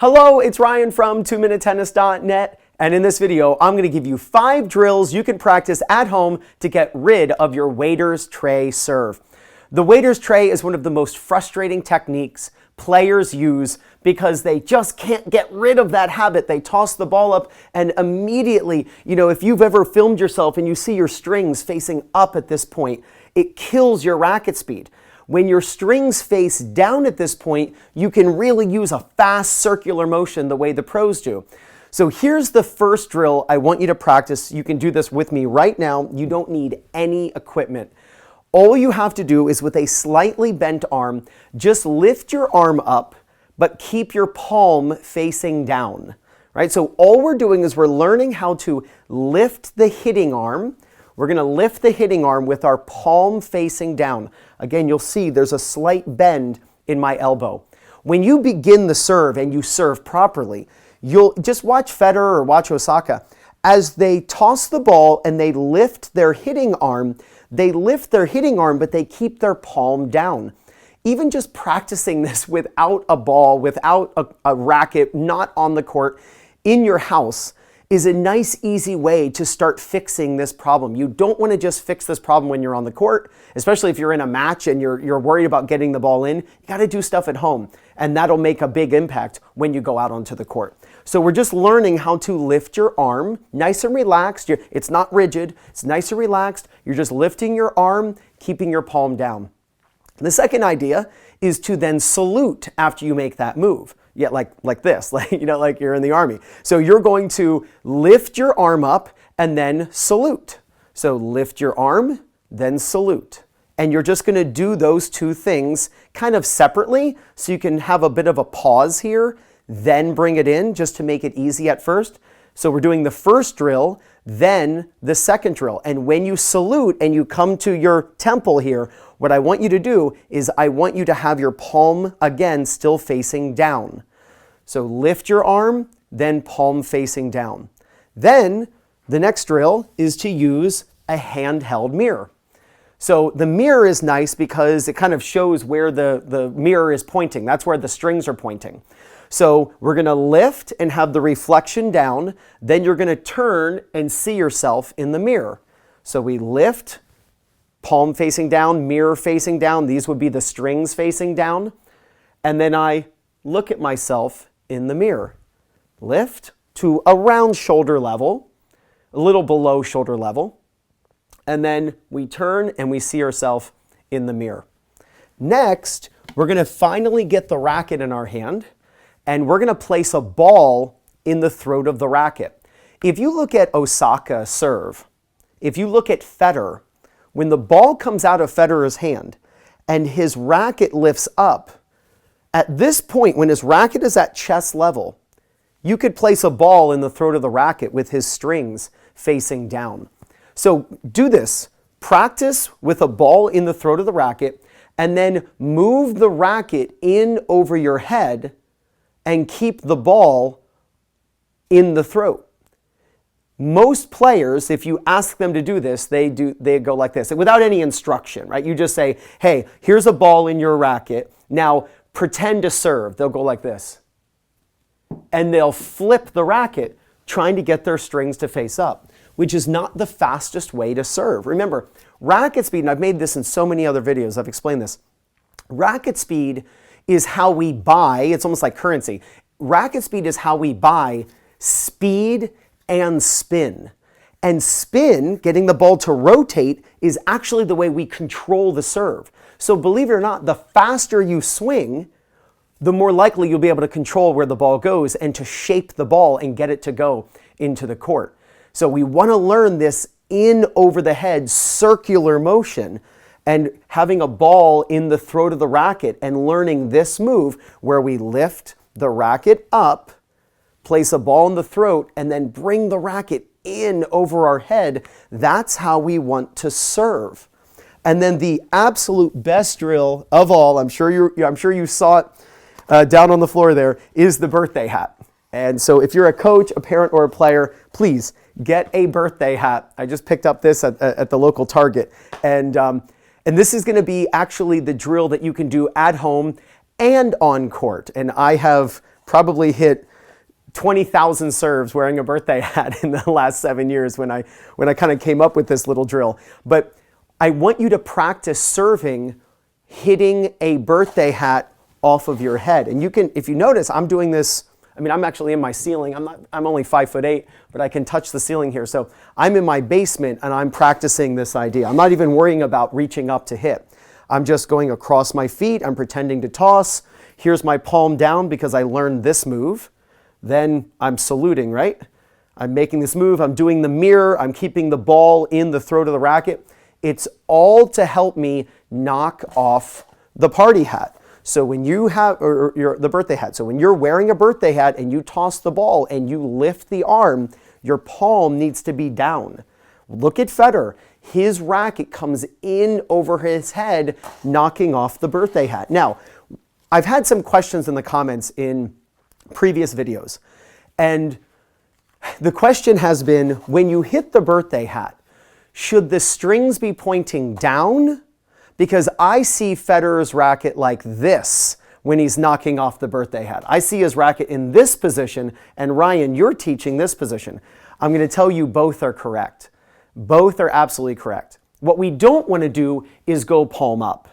Hello, it's Ryan from 2minutetennis.net, and in this video, I'm going to give you 5 drills you can practice at home to get rid of your waiter's tray serve. The waiter's tray is one of the most frustrating techniques players use because they just can't get rid of that habit. They toss the ball up and immediately, if you've ever filmed yourself and you see your strings facing up at this point, it kills your racket speed. When your strings face down at this point, you can really use a fast circular motion the way the pros do. So here's the first drill I want you to practice. You can do this with me right now. You don't need any equipment. All you have to do is with a slightly bent arm, just lift your arm up, but keep your palm facing down, right? So all we're doing is we're learning how to lift the hitting arm. We're going to lift the hitting arm with our palm facing down. Again, you'll see there's a slight bend in my elbow. When you begin the serve and you serve properly, you'll just watch Federer or watch Osaka. As they toss the ball and they lift their hitting arm, but they keep their palm down. Even just practicing this without a ball, without a racket, not on the court, in your house, is a nice, easy way to start fixing this problem. You don't want to just fix this problem when you're on the court, especially if you're in a match and you're worried about getting the ball in. You got to do stuff at home, and that'll make a big impact when you go out onto the court. So we're just learning how to lift your arm, nice and relaxed. It's not rigid, it's nice and relaxed. You're just lifting your arm, keeping your palm down. The second idea is to then salute after you make that move. Yeah, like this, like you're in the army. So you're going to lift your arm up and then salute. So lift your arm, then salute. And you're just going to do those two things kind of separately so you can have a bit of a pause here, then bring it in just to make it easy at first. So we're doing the first drill, then the second drill. And when you salute and you come to your temple here, what I want you to do is I want you to have your palm again still facing down. So lift your arm, then palm facing down. Then the next drill is to use a handheld mirror. So the mirror is nice because it kind of shows where the mirror is pointing. That's where the strings are pointing. So we're going to lift and have the reflection down. Then you're going to turn and see yourself in the mirror. So we lift, palm facing down, mirror facing down. These would be the strings facing down. And then I look at myself in the mirror. Lift to around shoulder level, a little below shoulder level. And then we turn and we see ourselves in the mirror. Next, we're going to finally get the racket in our hand. And we're going to place a ball in the throat of the racket. If you look at Osaka serve, if you look at Federer, when the ball comes out of Federer's hand and his racket lifts up, at this point, when his racket is at chest level, you could place a ball in the throat of the racket with his strings facing down. So do this. Practice with a ball in the throat of the racket and then move the racket in over your head and keep the ball in the throat. Most players, if you ask them to do this, they go like this, without any instruction, right? You just say, hey, here's a ball in your racket. Now pretend to serve. They'll go like this. And they'll flip the racket, trying to get their strings to face up, which is not the fastest way to serve. Remember, racket speed, and I've made this in so many other videos, I've explained this. Racket speed is how we buy, it's almost like currency. Racket speed is how we buy speed and spin. And spin, getting the ball to rotate, is actually the way we control the serve. So believe it or not, the faster you swing, the more likely you'll be able to control where the ball goes and to shape the ball and get it to go into the court. So we want to learn this in over the head circular motion, and having a ball in the throat of the racket and learning this move where we lift the racket up, place a ball in the throat, and then bring the racket in over our head. That's how we want to serve. And then the absolute best drill of all, I'm sure you saw it down on the floor there, is the birthday hat. And so if you're a coach, a parent, or a player, please get a birthday hat. I just picked up this at the local Target. And this is going to be actually the drill that you can do at home and on court. And I have probably hit 20,000 serves wearing a birthday hat in the last 7 years when I kind of came up with this little drill. But I want you to practice serving, hitting a birthday hat off of your head. And you can, if you notice, I'm doing this. I mean, I'm actually in my ceiling. I'm only 5'8", but I can touch the ceiling here. So I'm in my basement and I'm practicing this idea. I'm not even worrying about reaching up to hit. I'm just going across my feet. I'm pretending to toss. Here's my palm down because I learned this move. Then I'm saluting, right? I'm making this move. I'm doing the mirror. I'm keeping the ball in the throat of the racket. It's all to help me knock off the party hat. So when you have, the birthday hat. So when you're wearing a birthday hat and you toss the ball and you lift the arm, your palm needs to be down. Look at Federer. His racket comes in over his head, knocking off the birthday hat. Now, I've had some questions in the comments in previous videos. And the question has been, when you hit the birthday hat, should the strings be pointing down? Because I see Federer's racket like this when he's knocking off the birthday hat. I see his racket in this position, and Ryan, you're teaching this position. I'm going to tell you both are correct. Both are absolutely correct. What we don't want to do is go palm up.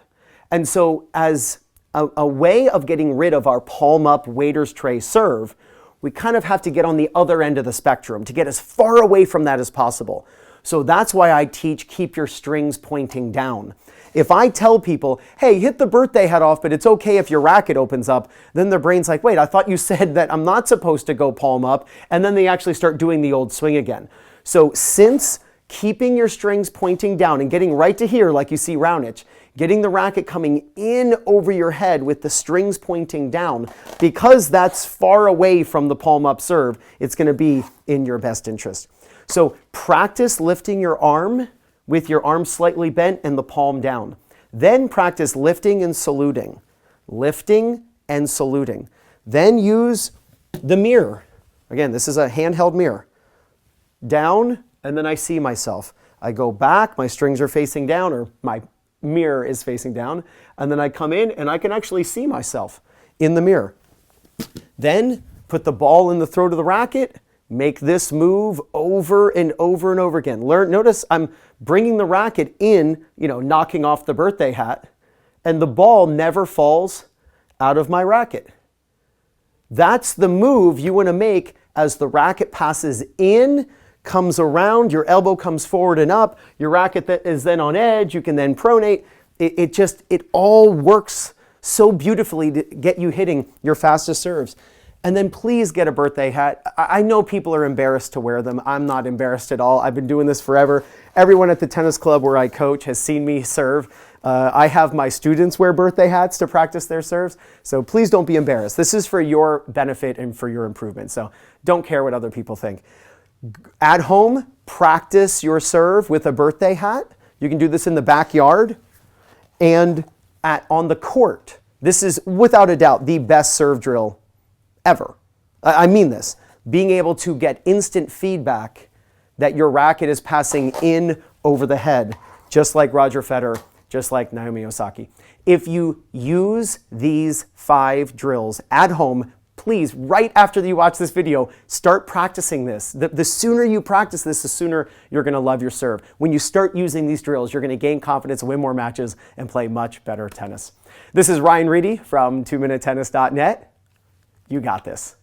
And so as a way of getting rid of our palm up waiter's tray serve, we kind of have to get on the other end of the spectrum to get as far away from that as possible. So that's why I teach keep your strings pointing down. If I tell people, hey, hit the birthday hat off, but it's okay if your racket opens up, then their brain's like, wait, I thought you said that I'm not supposed to go palm up, and then they actually start doing the old swing again. So since keeping your strings pointing down and getting right to here, like you see Raonic, getting the racket coming in over your head with the strings pointing down, because that's far away from the palm up serve, it's going to be in your best interest. So practice lifting your arm with your arm slightly bent and the palm down. Then practice lifting and saluting. Lifting and saluting. Then use the mirror. Again, this is a handheld mirror. Down, and then I see myself. I go back, my strings are facing down, or my mirror is facing down, and then I come in and I can actually see myself in the mirror. Then put the ball in the throat of the racket, make this move over and over and over again. Notice I'm bringing the racket in, knocking off the birthday hat, and the ball never falls out of my racket. That's the move you want to make as the racket passes in, comes around, your elbow comes forward and up, your racket that is then on edge, you can then pronate. It all works so beautifully to get you hitting your fastest serves. And then please get a birthday hat. I know people are embarrassed to wear them. I'm not embarrassed at all. I've been doing this forever. Everyone at the tennis club where I coach has seen me serve. I have my students wear birthday hats to practice their serves. So please don't be embarrassed. This is for your benefit and for your improvement. So don't care what other people think. At home, practice your serve with a birthday hat. You can do this in the backyard and on the court. This is without a doubt the best serve drill ever. I mean this. Being able to get instant feedback that your racket is passing in over the head, just like Roger Federer, just like Naomi Osaka. If you use these 5 drills at home, please, right after you watch this video, start practicing this. The sooner you practice this, the sooner you're going to love your serve. When you start using these drills, you're going to gain confidence, win more matches, and play much better tennis. This is Ryan Reedy from 2minutetennis.net. You got this.